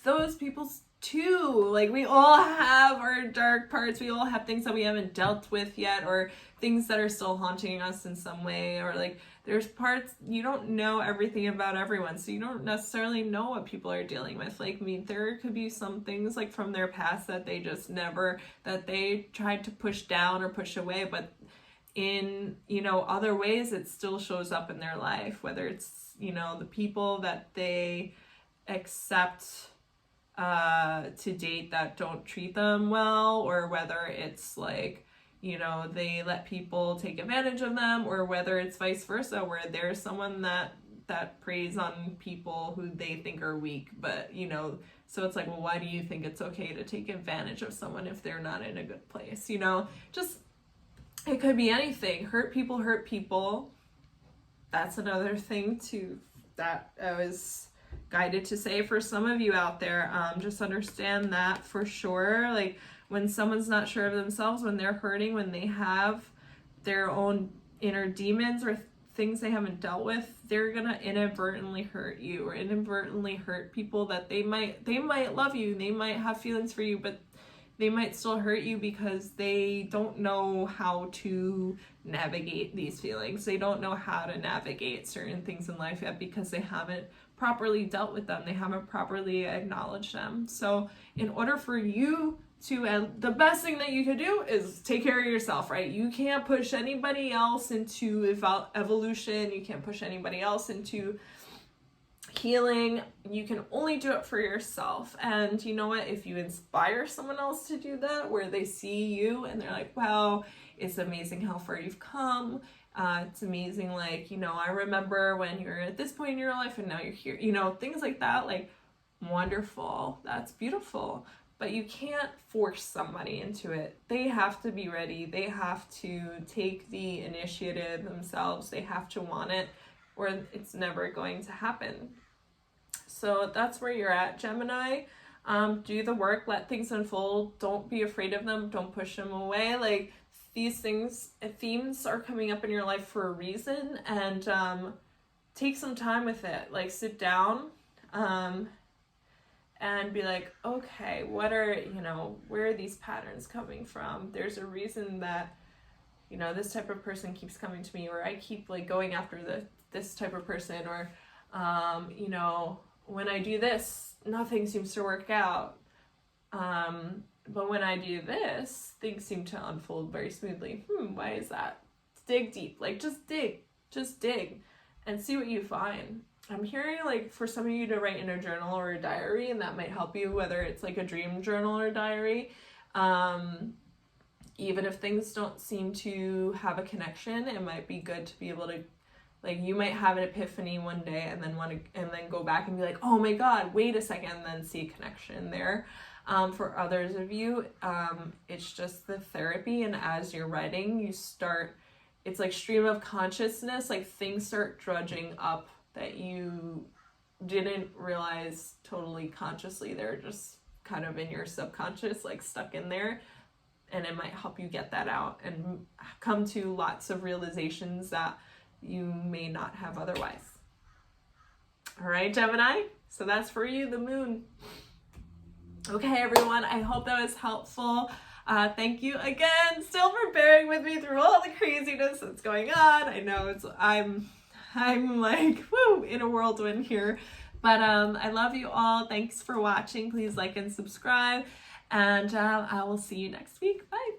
those people too, like, we all have our dark parts. We all have things that we haven't dealt with yet, or things that are still haunting us in some way, or like, there's parts, you don't know everything about everyone, so you don't necessarily know what people are dealing with. Like, there could be some things like from their past that they just that they tried to push down or push away, but in, other ways it still shows up in their life, whether it's, the people that they accept to date that don't treat them well, or whether it's like, they let people take advantage of them, or whether it's vice versa, where there's someone that that preys on people who they think are weak, but you know, so it's like, well, why do you think it's okay to take advantage of someone if they're not in a good place? You know, just, it could be anything. Hurt people. That's another thing too that I was guided to say for some of you out there. Just understand that for sure. Like, when someone's not sure of themselves, when they're hurting, when they have their own inner demons or things they haven't dealt with, they're gonna inadvertently hurt you, or inadvertently hurt people that they might love you, they might have feelings for you, but they might still hurt you because they don't know how to navigate these feelings. They don't know how to navigate certain things in life yet because they haven't properly dealt with them. They haven't properly acknowledged them. So in order for you to, the best thing that you could do is take care of yourself, right? You can't push anybody else into evolution. You can't push anybody else into healing. You can only do it for yourself. And you know what? If you inspire someone else to do that, where they see you and they're like, wow, it's amazing how far you've come. It's amazing, like, you know, I remember when you were at this point in your life and now you're here, you know, things like that, like, wonderful. That's beautiful. But you can't force somebody into it. They have to be ready. They have to take the initiative themselves. They have to want it, or it's never going to happen. So that's where you're at, Gemini. Do the work, let things unfold. Don't be afraid of them. Don't push them away. Like, these themes are coming up in your life for a reason, and take some time with it. Like, sit down, and be like, okay, where are these patterns coming from? There's a reason that, you know, this type of person keeps coming to me, or I keep like going after this type of person, or, you know, when I do this, nothing seems to work out. But when I do this, things seem to unfold very smoothly. Why is that? Dig deep, like just dig and see what you find. I'm hearing, like, for some of you to write in a journal or a diary, and that might help you, whether it's like a dream journal or diary. Even if things don't seem to have a connection, it might be good to be able to, like, you might have an epiphany one day and then go back and be like, oh my God, wait a second, and then see a connection there. For others of you, it's just the therapy, and as you're writing, it's like stream of consciousness, like things start drudging up that you didn't realize totally consciously. They're just kind of in your subconscious, like stuck in there, and it might help you get that out and come to lots of realizations that you may not have otherwise. All right, Gemini, so that's for you, the moon. Okay, everyone, I hope that was helpful. Thank you again still for bearing with me through all the craziness that's going on. I know I'm like, woo, in a whirlwind here. But I love you all. Thanks for watching. Please like and subscribe. And I will see you next week. Bye.